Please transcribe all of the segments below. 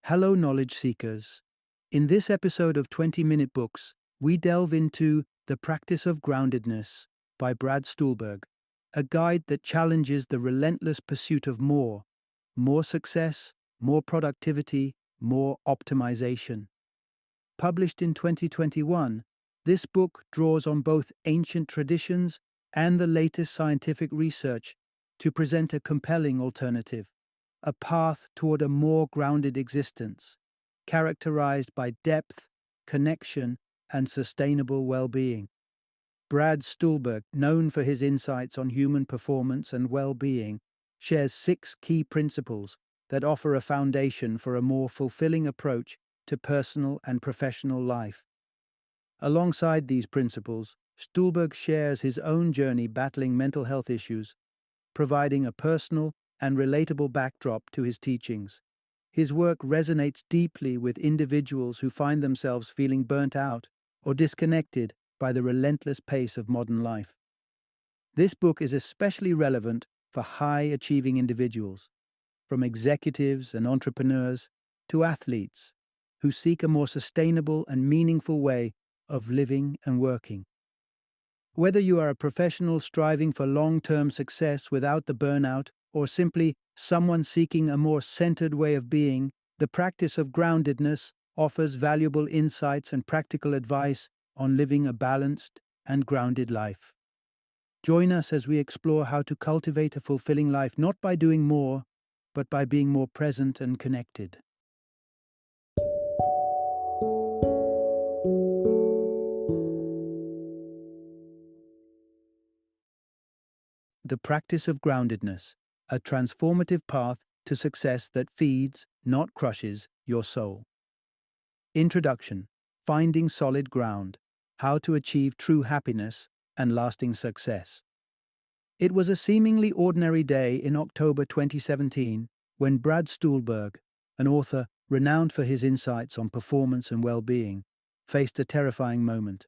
Hello, knowledge seekers. In this episode of 20-Minute Books, we delve into The Practice of Groundedness by Brad Stulberg, a guide that challenges the relentless pursuit of more success, more productivity, more optimization. Published in 2021, this book draws on both ancient traditions and the latest scientific research to present a compelling alternative, a path toward a more grounded existence, characterized by depth, connection, and sustainable well-being. Brad Stulberg, known for his insights on human performance and well-being, shares 6 key principles that offer a foundation for a more fulfilling approach to personal and professional life. Alongside these principles, Stulberg shares his own journey battling mental health issues, providing a personal and relatable backdrop to his teachings. His work resonates deeply with individuals who find themselves feeling burnt out or disconnected by the relentless pace of modern life. This book is especially relevant for high-achieving individuals, from executives and entrepreneurs to athletes, who seek a more sustainable and meaningful way of living and working. Whether you are a professional striving for long-term success without the burnout, or simply someone seeking a more centered way of being, the practice of groundedness offers valuable insights and practical advice on living a balanced and grounded life. Join us as we explore how to cultivate a fulfilling life not by doing more, but by being more present and connected. The Practice of Groundedness, a transformative path to success that feeds, not crushes, your soul. Introduction: Finding Solid Ground, How to Achieve True Happiness and Lasting Success. It was a seemingly ordinary day in October 2017 when Brad Stulberg, an author renowned for his insights on performance and well-being, faced a terrifying moment.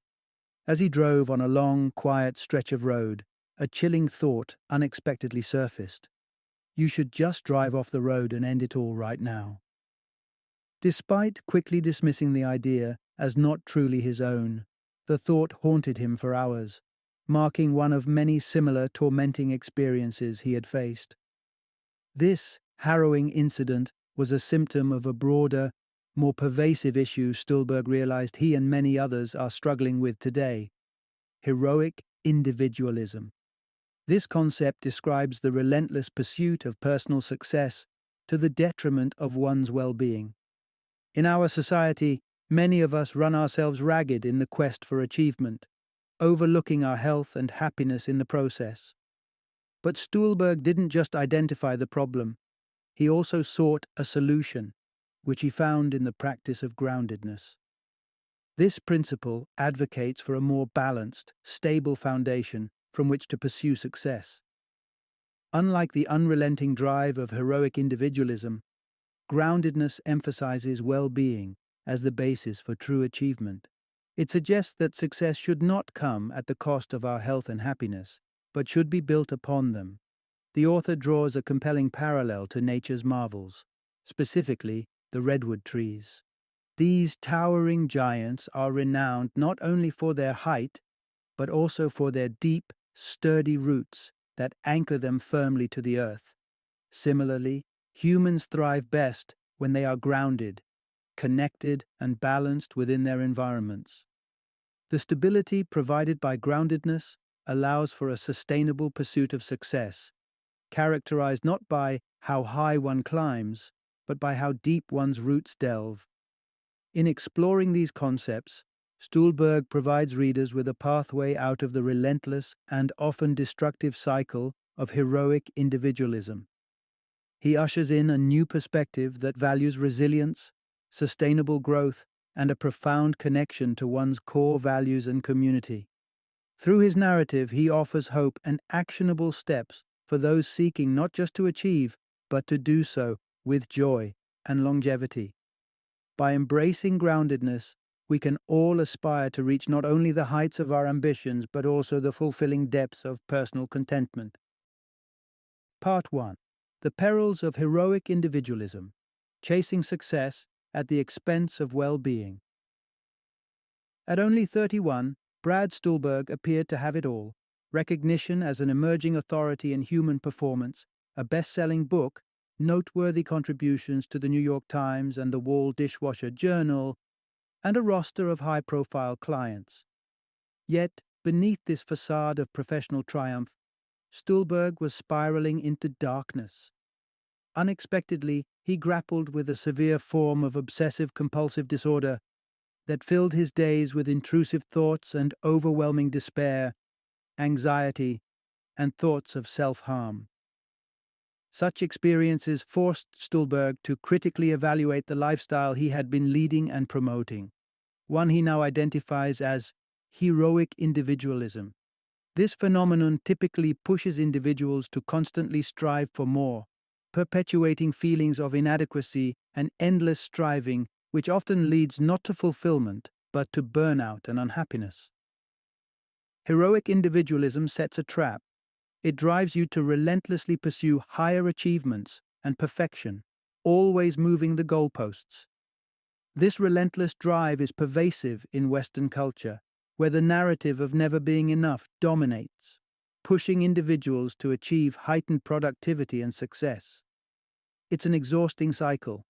As he drove on a long, quiet stretch of road, a chilling thought unexpectedly surfaced. You should just drive off the road and end it all right now. Despite quickly dismissing the idea as not truly his own, the thought haunted him for hours, marking one of many similar tormenting experiences he had faced. This harrowing incident was a symptom of a broader, more pervasive issue Stulberg realized he and many others are struggling with today: heroic individualism. This concept describes the relentless pursuit of personal success to the detriment of one's well-being. In our society, many of us run ourselves ragged in the quest for achievement, overlooking our health and happiness in the process. But Stulberg didn't just identify the problem, he also sought a solution, which he found in the practice of groundedness. This principle advocates for a more balanced, stable foundation from which to pursue success. Unlike the unrelenting drive of heroic individualism, groundedness emphasizes well-being as the basis for true achievement. It suggests that success should not come at the cost of our health and happiness, but should be built upon them. The author draws a compelling parallel to nature's marvels, specifically the redwood trees. These towering giants are renowned not only for their height, but also for their deep, sturdy roots that anchor them firmly to the earth. Similarly, humans thrive best when they are grounded, connected, and balanced within their environments. The stability provided by groundedness allows for a sustainable pursuit of success, characterized not by how high one climbs, but by how deep one's roots delve. In exploring these concepts, Stulberg provides readers with a pathway out of the relentless and often destructive cycle of heroic individualism. He ushers in a new perspective that values resilience, sustainable growth, and a profound connection to one's core values and community. Through his narrative, he offers hope and actionable steps for those seeking not just to achieve, but to do so with joy and longevity. By embracing groundedness, we can all aspire to reach not only the heights of our ambitions, but also the fulfilling depths of personal contentment. Part 1. The Perils of Heroic Individualism. chasing success at the expense of well-being. At only 31, Brad Stulberg appeared to have it all: recognition as an emerging authority in human performance, a best-selling book, noteworthy contributions to the New York Times and the Wall Dishwasher Journal, and a roster of high-profile clients. Yet, beneath this facade of professional triumph, Stulberg was spiraling into darkness. Unexpectedly, he grappled with a severe form of obsessive-compulsive disorder that filled his days with intrusive thoughts and overwhelming despair, anxiety, and thoughts of self-harm. Such experiences forced Stulberg to critically evaluate the lifestyle he had been leading and promoting, one he now identifies as heroic individualism. This phenomenon typically pushes individuals to constantly strive for more, perpetuating feelings of inadequacy and endless striving, which often leads not to fulfillment, but to burnout and unhappiness. Heroic individualism sets a trap. It drives you to relentlessly pursue higher achievements and perfection, always moving the goalposts. This relentless drive is pervasive in Western culture, where the narrative of never being enough dominates, pushing individuals to achieve heightened productivity and success. It's an exhausting cycle.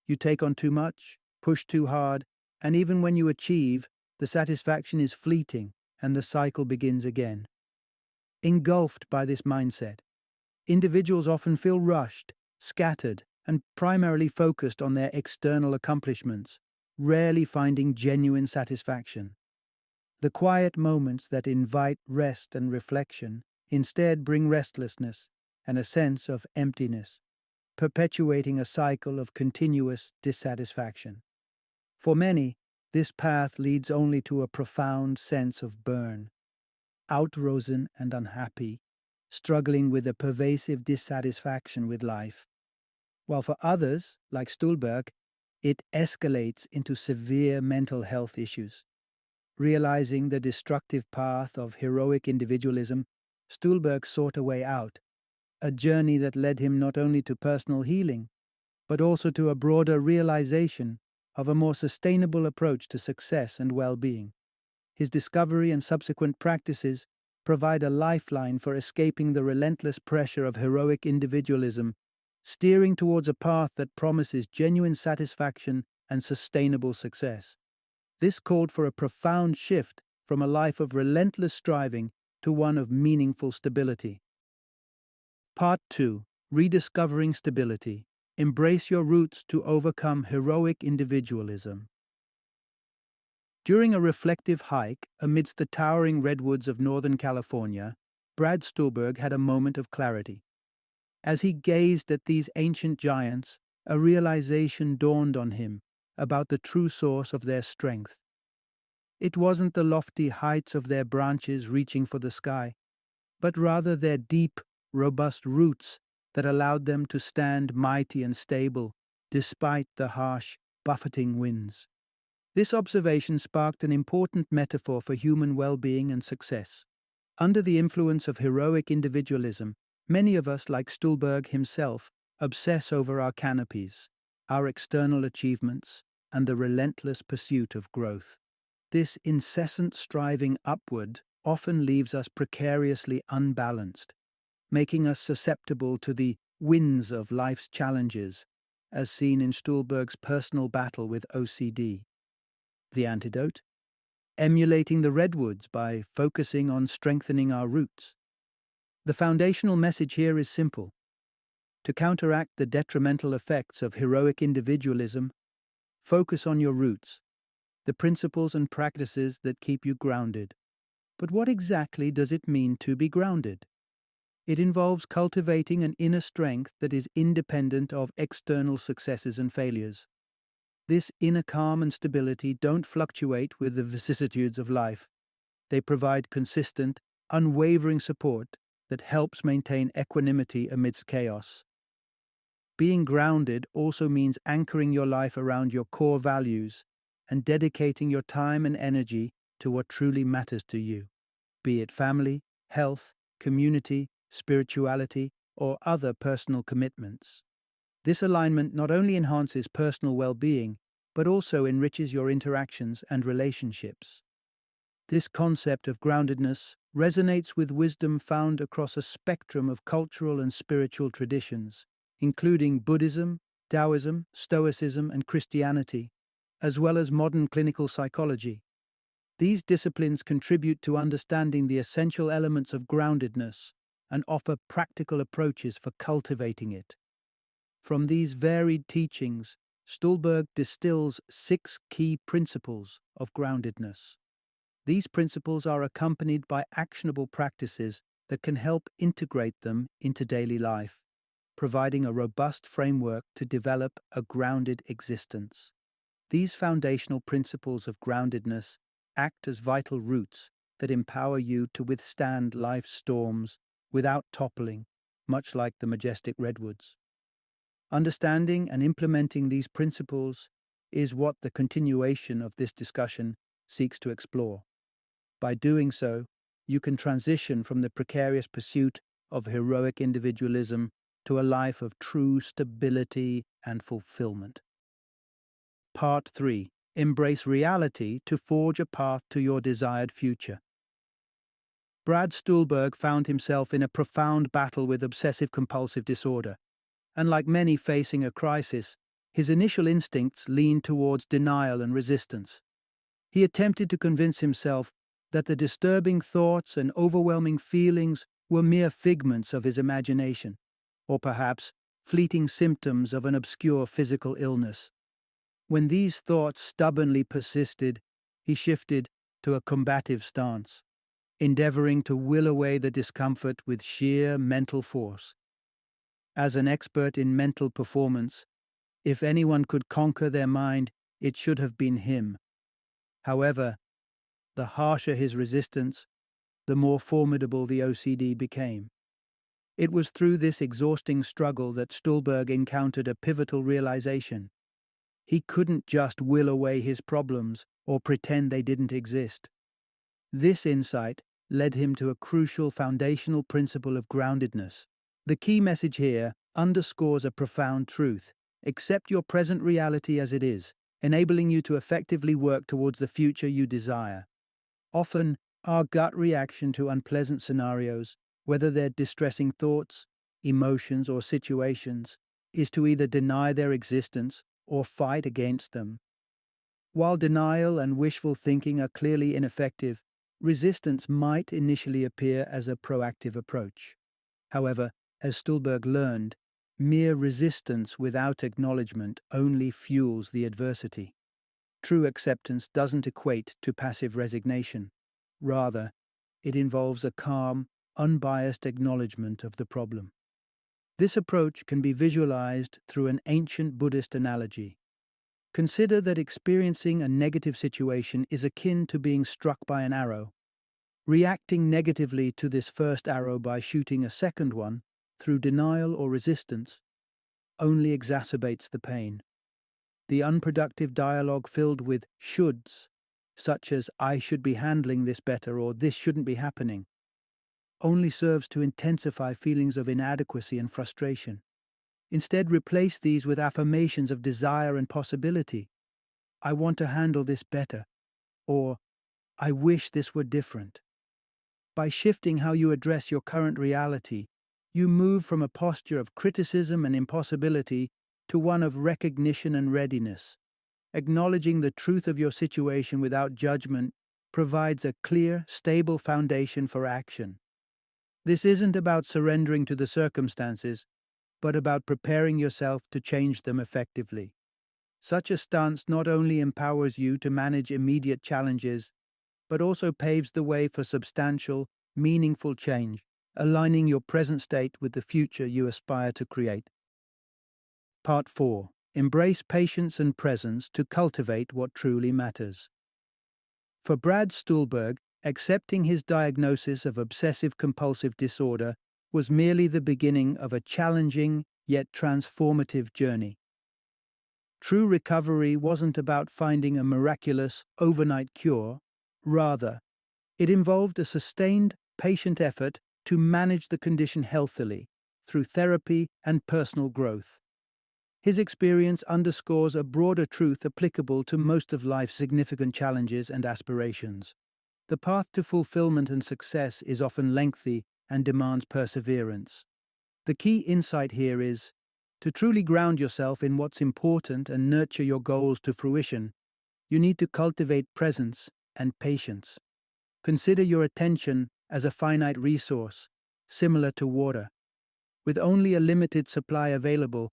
You take on too much, push too hard, and even when you achieve, the satisfaction is fleeting and the cycle begins again. Engulfed by this mindset, individuals often feel rushed, scattered, and primarily focused on their external accomplishments, rarely finding genuine satisfaction. The quiet moments that invite rest and reflection instead bring restlessness and a sense of emptiness, perpetuating a cycle of continuous dissatisfaction. For many, this path leads only to a profound sense of burn, outrosen and unhappy, struggling with a pervasive dissatisfaction with life. While for others, like Stulberg, it escalates into severe mental health issues. Realizing the destructive path of heroic individualism, Stulberg sought a way out, a journey that led him not only to personal healing, but also to a broader realization of a more sustainable approach to success and well-being. His discovery and subsequent practices provide a lifeline for escaping the relentless pressure of heroic individualism, steering towards a path that promises genuine satisfaction and sustainable success. This called for a profound shift from a life of relentless striving to one of meaningful stability. Part 2. Rediscovering Stability. Embrace your roots to overcome heroic individualism. During a reflective hike amidst the towering redwoods of Northern California, Brad Stulberg had a moment of clarity. As he gazed at these ancient giants, a realization dawned on him about the true source of their strength. It wasn't the lofty heights of their branches reaching for the sky, but rather their deep, robust roots that allowed them to stand mighty and stable despite the harsh, buffeting winds. This observation sparked an important metaphor for human well-being and success. Under the influence of heroic individualism, many of us, like Stulberg himself, obsess over our canopies, our external achievements, and the relentless pursuit of growth. This incessant striving upward often leaves us precariously unbalanced, making us susceptible to the winds of life's challenges, as seen in Stulberg's personal battle with OCD. The antidote? Emulating the redwoods by focusing on strengthening our roots. The foundational message here is simple. To counteract the detrimental effects of heroic individualism, focus on your roots, the principles and practices that keep you grounded. But what exactly does it mean to be grounded? It involves cultivating an inner strength that is independent of external successes and failures. This inner calm and stability don't fluctuate with the vicissitudes of life. They provide consistent, unwavering support that helps maintain equanimity amidst chaos. Being grounded also means anchoring your life around your core values and dedicating your time and energy to what truly matters to you, be it family, health, community, spirituality, or other personal commitments. This alignment not only enhances personal well-being, but also enriches your interactions and relationships. This concept of groundedness resonates with wisdom found across a spectrum of cultural and spiritual traditions, including Buddhism, Taoism, Stoicism, and Christianity, as well as modern clinical psychology. These disciplines contribute to understanding the essential elements of groundedness and offer practical approaches for cultivating it. From these varied teachings, Stulberg distills 6 key principles of groundedness. These principles are accompanied by actionable practices that can help integrate them into daily life, providing a robust framework to develop a grounded existence. These foundational principles of groundedness act as vital roots that empower you to withstand life's storms without toppling, much like the majestic redwoods. Understanding and implementing these principles is what the continuation of this discussion seeks to explore. By doing so, you can transition from the precarious pursuit of heroic individualism to a life of true stability and fulfillment. Part 3. Embrace reality to forge a path to your desired future. Brad Stulberg found himself in a profound battle with obsessive-compulsive disorder, and like many facing a crisis, his initial instincts leaned towards denial and resistance. He attempted to convince himself that the disturbing thoughts and overwhelming feelings were mere figments of his imagination, or perhaps fleeting symptoms of an obscure physical illness. When these thoughts stubbornly persisted, he shifted to a combative stance, endeavoring to will away the discomfort with sheer mental force. As an expert in mental performance, if anyone could conquer their mind, it should have been him. However, the harsher his resistance, the more formidable the OCD became. It was through this exhausting struggle that Stulberg encountered a pivotal realization. He couldn't just will away his problems or pretend they didn't exist. This insight led him to a crucial foundational principle of groundedness. The key message here underscores a profound truth. Accept your present reality as it is, enabling you to effectively work towards the future you desire. Often, our gut reaction to unpleasant scenarios, whether they're distressing thoughts, emotions, or situations, is to either deny their existence or fight against them. While denial and wishful thinking are clearly ineffective, resistance might initially appear as a proactive approach. However, as Stulberg learned, mere resistance without acknowledgement only fuels the adversity. True acceptance doesn't equate to passive resignation. Rather, it involves a calm, unbiased acknowledgement of the problem. This approach can be visualized through an ancient Buddhist analogy. Consider that experiencing a negative situation is akin to being struck by an arrow. Reacting negatively to this first arrow by shooting a second one, through denial or resistance, only exacerbates the pain. The unproductive dialogue filled with shoulds, such as "I should be handling this better" or "this shouldn't be happening," only serves to intensify feelings of inadequacy and frustration. Instead, replace these with affirmations of desire and possibility. "I want to handle this better," or "I wish this were different." By shifting how you address your current reality, you move from a posture of criticism and impossibility to one of recognition and readiness. Acknowledging the truth of your situation without judgment provides a clear, stable foundation for action. This isn't about surrendering to the circumstances, but about preparing yourself to change them effectively. Such a stance not only empowers you to manage immediate challenges, but also paves the way for substantial, meaningful change, aligning your present state with the future you aspire to create. Part 4. Embrace patience and presence to cultivate what truly matters. For Brad Stulberg, accepting his diagnosis of obsessive-compulsive disorder was merely the beginning of a challenging yet transformative journey. True recovery wasn't about finding a miraculous, overnight cure. Rather, it involved a sustained, patient effort to manage the condition healthily through therapy and personal growth. His experience underscores a broader truth applicable to most of life's significant challenges and aspirations. The path to fulfillment and success is often lengthy and demands perseverance. The key insight here is to truly ground yourself in what's important and nurture your goals to fruition, you need to cultivate presence and patience. Consider your attention as a finite resource, similar to water. With only a limited supply available,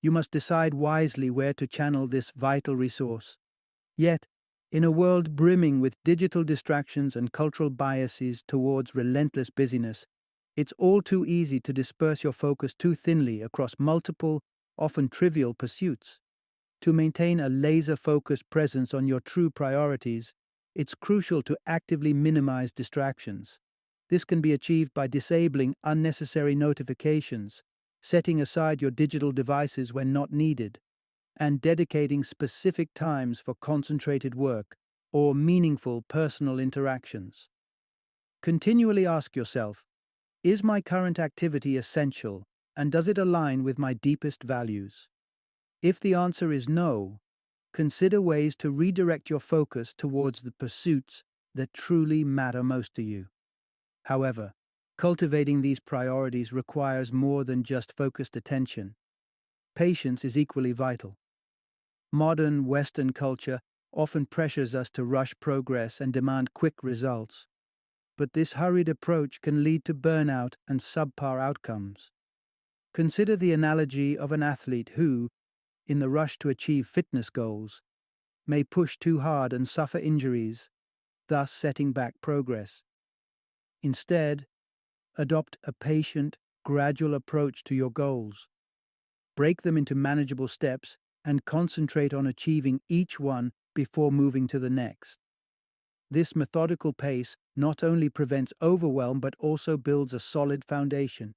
you must decide wisely where to channel this vital resource. Yet, in a world brimming with digital distractions and cultural biases towards relentless busyness, it's all too easy to disperse your focus too thinly across multiple, often trivial pursuits. To maintain a laser-focused presence on your true priorities, it's crucial to actively minimize distractions. This can be achieved by disabling unnecessary notifications, setting aside your digital devices when not needed, and dedicating specific times for concentrated work or meaningful personal interactions. Continually ask yourself, is my current activity essential and does it align with my deepest values? If the answer is no, consider ways to redirect your focus towards the pursuits that truly matter most to you. However, cultivating these priorities requires more than just focused attention. Patience is equally vital. Modern Western culture often pressures us to rush progress and demand quick results, but this hurried approach can lead to burnout and subpar outcomes. Consider the analogy of an athlete who, in the rush to achieve fitness goals, may push too hard and suffer injuries, thus setting back progress. Instead, adopt a patient, gradual approach to your goals. Break them into manageable steps and concentrate on achieving each one before moving to the next. This methodical pace not only prevents overwhelm but also builds a solid foundation,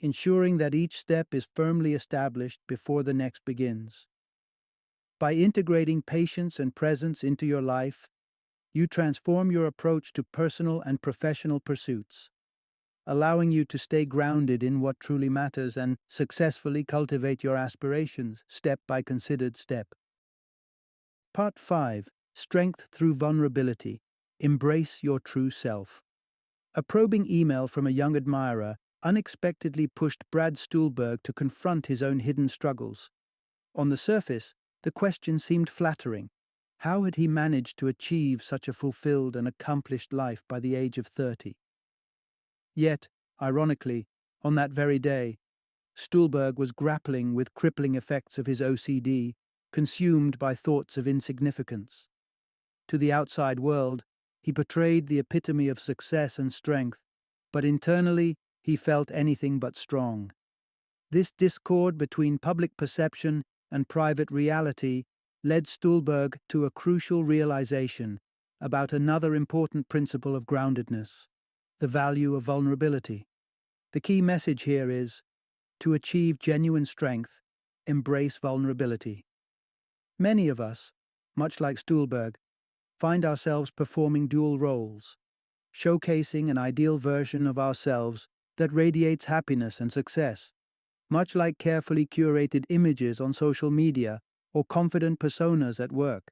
ensuring that each step is firmly established before the next begins. By integrating patience and presence into your life, you transform your approach to personal and professional pursuits, allowing you to stay grounded in what truly matters and successfully cultivate your aspirations step by considered step. Part 5. Strength through vulnerability. Embrace your true self. A probing email from a young admirer unexpectedly pushed Brad Stulberg to confront his own hidden struggles. On the surface, the question seemed flattering. How had he managed to achieve such a fulfilled and accomplished life by the age of 30? Yet, ironically, on that very day, Stulberg was grappling with crippling effects of his OCD, consumed by thoughts of insignificance. To the outside world, he portrayed the epitome of success and strength, but internally he felt anything but strong. This discord between public perception and private reality led Stulberg to a crucial realization about another important principle of groundedness: the value of vulnerability. The key message here is, to achieve genuine strength, embrace vulnerability. Many of us, much like Stulberg, find ourselves performing dual roles, showcasing an ideal version of ourselves that radiates happiness and success, much like carefully curated images on social media or confident personas at work.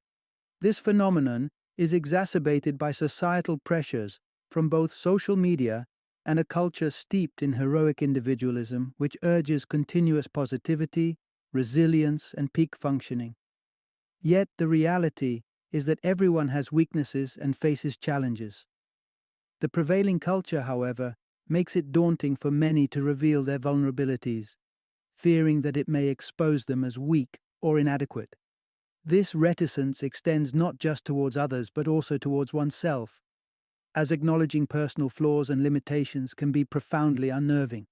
This phenomenon is exacerbated by societal pressures from both social media and a culture steeped in heroic individualism which urges continuous positivity, resilience, and peak functioning. Yet the reality is that everyone has weaknesses and faces challenges. The prevailing culture, however, makes it daunting for many to reveal their vulnerabilities, fearing that it may expose them as weak or inadequate. This reticence extends not just towards others but also towards oneself, as acknowledging personal flaws and limitations can be profoundly unnerving.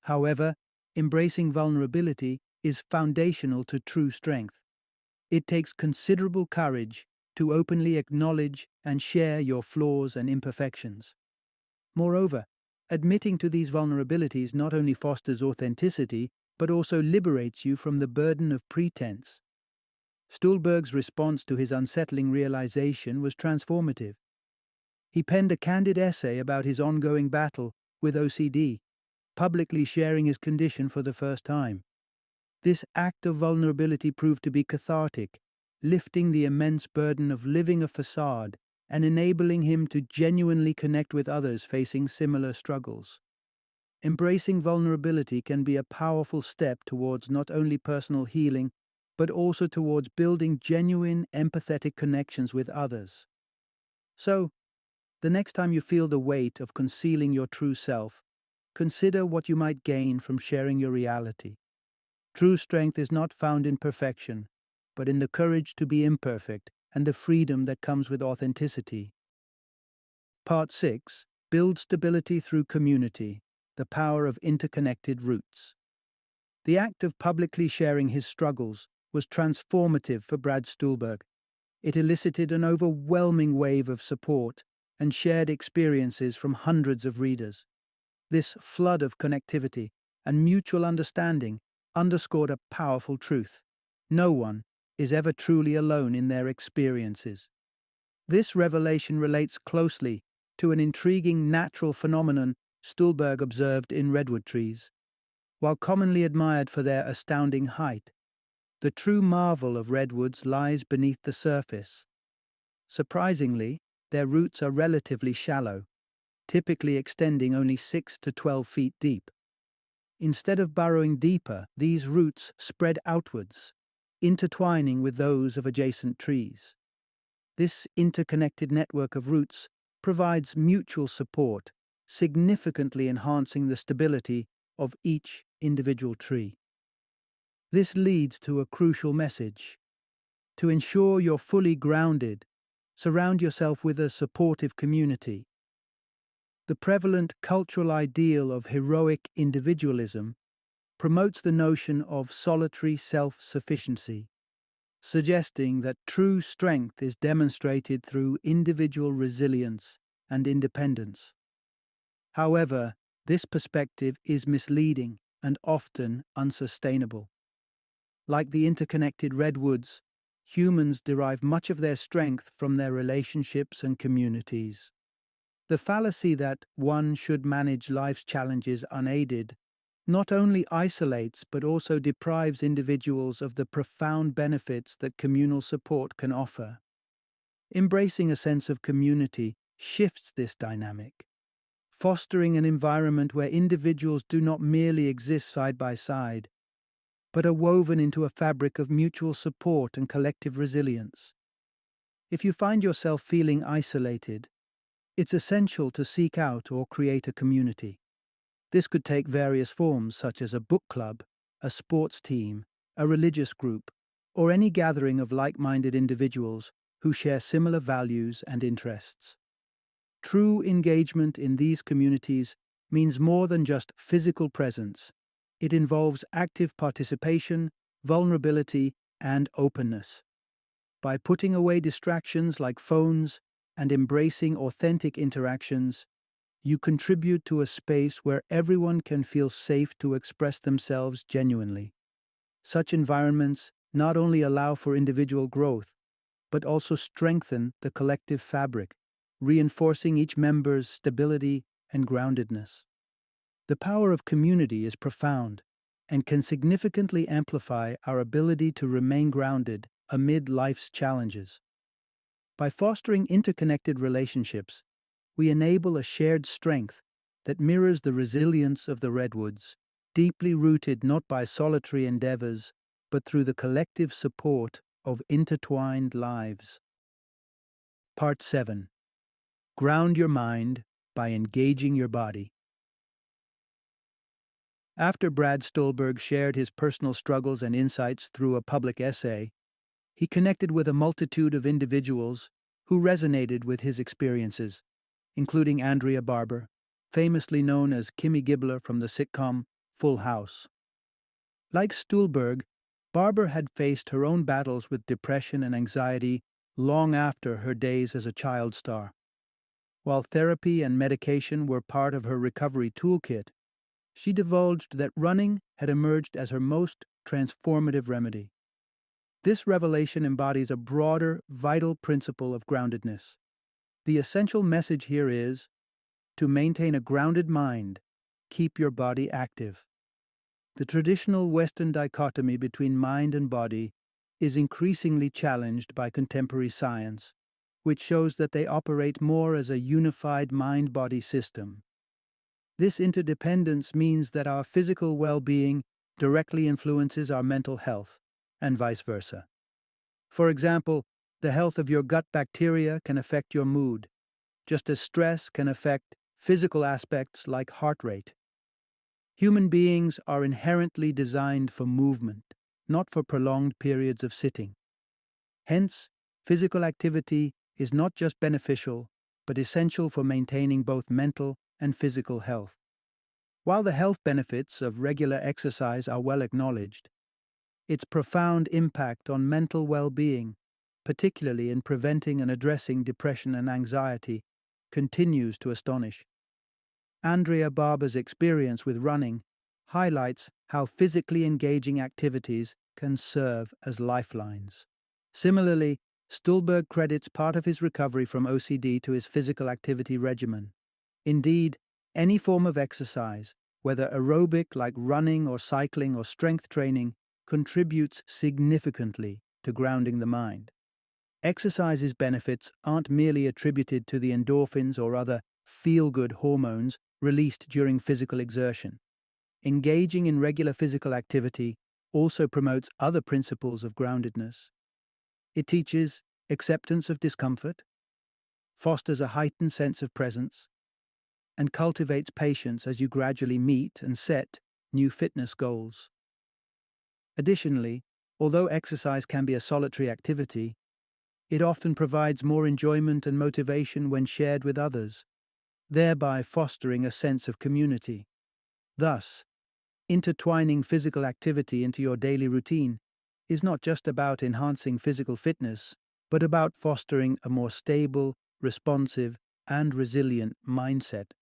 However, embracing vulnerability is foundational to true strength. It takes considerable courage to openly acknowledge and share your flaws and imperfections. Moreover, admitting to these vulnerabilities not only fosters authenticity, but also liberates you from the burden of pretense. Stulberg's response to his unsettling realization was transformative. He penned a candid essay about his ongoing battle with OCD, publicly sharing his condition for the first time. This act of vulnerability proved to be cathartic, lifting the immense burden of living a facade and enabling him to genuinely connect with others facing similar struggles. Embracing vulnerability can be a powerful step towards not only personal healing, but also towards building genuine, empathetic connections with others. So, the next time you feel the weight of concealing your true self, consider what you might gain from sharing your reality. True strength is not found in perfection, but in the courage to be imperfect and the freedom that comes with authenticity. Part 6. Build stability through community, the power of interconnected roots. The act of publicly sharing his struggles was transformative for Brad Stulberg. It elicited an overwhelming wave of support and shared experiences from hundreds of readers. This flood of connectivity and mutual understanding underscored a powerful truth. No one is ever truly alone in their experiences. This revelation relates closely to an intriguing natural phenomenon Stulberg observed in redwood trees. While commonly admired for their astounding height, the true marvel of redwoods lies beneath the surface. Surprisingly, their roots are relatively shallow, typically extending only 6 to 12 feet deep. Instead of burrowing deeper, these roots spread outwards, intertwining with those of adjacent trees. This interconnected network of roots provides mutual support, significantly enhancing the stability of each individual tree. This leads to a crucial message. To ensure you're fully grounded, surround yourself with a supportive community. The prevalent cultural ideal of heroic individualism promotes the notion of solitary self-sufficiency, suggesting that true strength is demonstrated through individual resilience and independence. However, this perspective is misleading and often unsustainable. Like the interconnected redwoods, humans derive much of their strength from their relationships and communities. The fallacy that one should manage life's challenges unaided not only isolates but also deprives individuals of the profound benefits that communal support can offer. Embracing a sense of community shifts this dynamic, fostering an environment where individuals do not merely exist side by side, but are woven into a fabric of mutual support and collective resilience. If you find yourself feeling isolated, it's essential to seek out or create a community. This could take various forms such as a book club, a sports team, a religious group, or any gathering of like-minded individuals who share similar values and interests. True engagement in these communities means more than just physical presence. It involves active participation, vulnerability, and openness. By putting away distractions like phones and embracing authentic interactions, you contribute to a space where everyone can feel safe to express themselves genuinely. Such environments not only allow for individual growth, but also strengthen the collective fabric, reinforcing each member's stability and groundedness. The power of community is profound and can significantly amplify our ability to remain grounded amid life's challenges. By fostering interconnected relationships, we enable a shared strength that mirrors the resilience of the redwoods, deeply rooted not by solitary endeavors, but through the collective support of intertwined lives. Part 7. Ground your mind by engaging your body. After Brad Stulberg shared his personal struggles and insights through a public essay, he connected with a multitude of individuals who resonated with his experiences, including Andrea Barber, famously known as Kimmy Gibbler from the sitcom Full House. Like Stulberg, Barber had faced her own battles with depression and anxiety long after her days as a child star. While therapy and medication were part of her recovery toolkit, she divulged that running had emerged as her most transformative remedy. This revelation embodies a broader, vital principle of groundedness. The essential message here is, to maintain a grounded mind, keep your body active. The traditional Western dichotomy between mind and body is increasingly challenged by contemporary science, which shows that they operate more as a unified mind-body system. This interdependence means that our physical well-being directly influences our mental health, and vice versa. For example, the health of your gut bacteria can affect your mood, just as stress can affect physical aspects like heart rate. Human beings are inherently designed for movement, not for prolonged periods of sitting. Hence, physical activity is not just beneficial, but essential for maintaining both mental and physical health. While the health benefits of regular exercise are well acknowledged, its profound impact on mental well-being, particularly in preventing and addressing depression and anxiety, continues to astonish. Andrea Barber's experience with running highlights how physically engaging activities can serve as lifelines. Similarly, Stulberg credits part of his recovery from OCD to his physical activity regimen. Indeed, any form of exercise, whether aerobic like running or cycling or strength training, contributes significantly to grounding the mind. Exercise's benefits aren't merely attributed to the endorphins or other feel-good hormones released during physical exertion. Engaging in regular physical activity also promotes other principles of groundedness. It teaches acceptance of discomfort, fosters a heightened sense of presence, and cultivates patience as you gradually meet and set new fitness goals. Additionally, although exercise can be a solitary activity, it often provides more enjoyment and motivation when shared with others, thereby fostering a sense of community. Thus, intertwining physical activity into your daily routine is not just about enhancing physical fitness, but about fostering a more stable, responsive, and resilient mindset.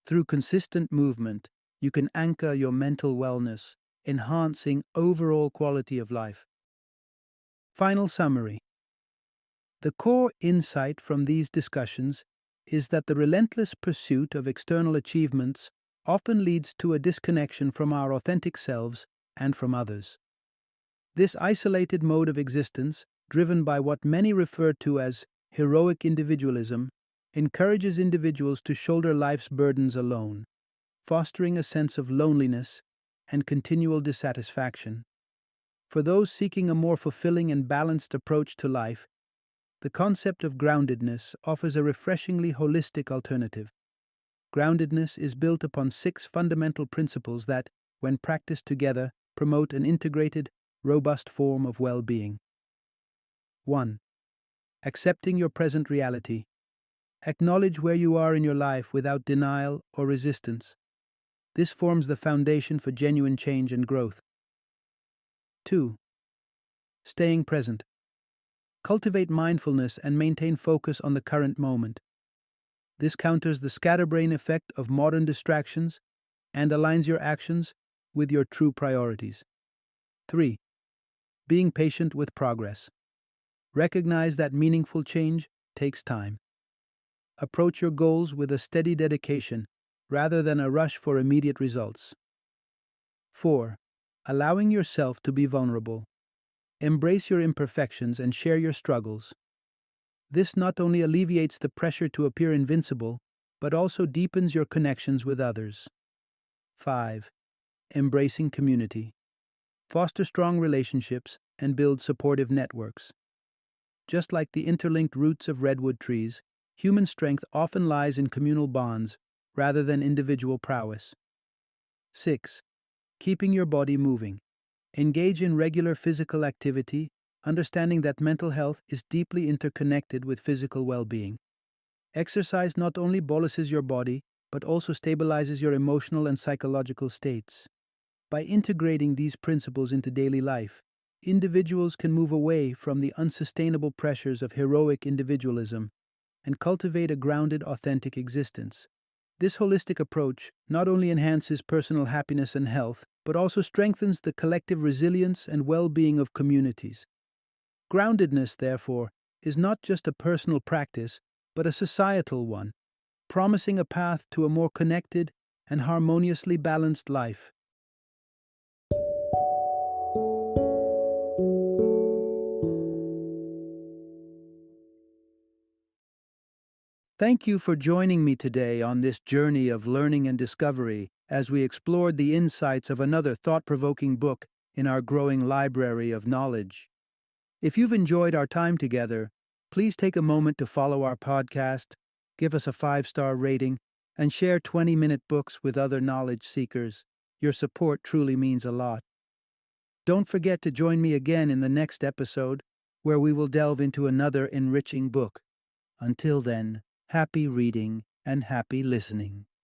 Through consistent movement, you can anchor your mental wellness, enhancing overall quality of life. Final summary. The core insight from these discussions is that the relentless pursuit of external achievements often leads to a disconnection from our authentic selves and from others. This isolated mode of existence, driven by what many refer to as heroic individualism, encourages individuals to shoulder life's burdens alone, fostering a sense of loneliness and continual dissatisfaction. For those seeking a more fulfilling and balanced approach to life, the concept of groundedness offers a refreshingly holistic alternative. Groundedness is built upon 6 fundamental principles that, when practiced together, promote an integrated, robust form of well-being. 1. Accepting your present reality. Acknowledge where you are in your life without denial or resistance. This forms the foundation for genuine change and growth. 2. Staying present. Cultivate mindfulness and maintain focus on the current moment. This counters the scatterbrain effect of modern distractions and aligns your actions with your true priorities. 3. Being patient with progress. Recognize that meaningful change takes time. Approach your goals with a steady dedication rather than a rush for immediate results. 4. Allowing yourself to be vulnerable. Embrace your imperfections and share your struggles. This not only alleviates the pressure to appear invincible, but also deepens your connections with others. 5. Embracing community. Foster strong relationships and build supportive networks. Just like the interlinked roots of redwood trees, human strength often lies in communal bonds rather than individual prowess. 6. Keeping your body moving. Engage in regular physical activity, understanding that mental health is deeply interconnected with physical well-being. Exercise not only boluses your body, but also stabilizes your emotional and psychological states. By integrating these principles into daily life, individuals can move away from the unsustainable pressures of heroic individualism and cultivate a grounded, authentic existence. This holistic approach not only enhances personal happiness and health, but also strengthens the collective resilience and well-being of communities. Groundedness, therefore, is not just a personal practice, but a societal one, promising a path to a more connected and harmoniously balanced life. Thank you for joining me today on this journey of learning and discovery as we explored the insights of another thought provoking book in our growing library of knowledge. If you've enjoyed our time together, please take a moment to follow our podcast, give us a 5-star rating, and share 20-minute books with other knowledge seekers. Your support truly means a lot. Don't forget to join me again in the next episode, where we will delve into another enriching book. Until then, happy reading and happy listening.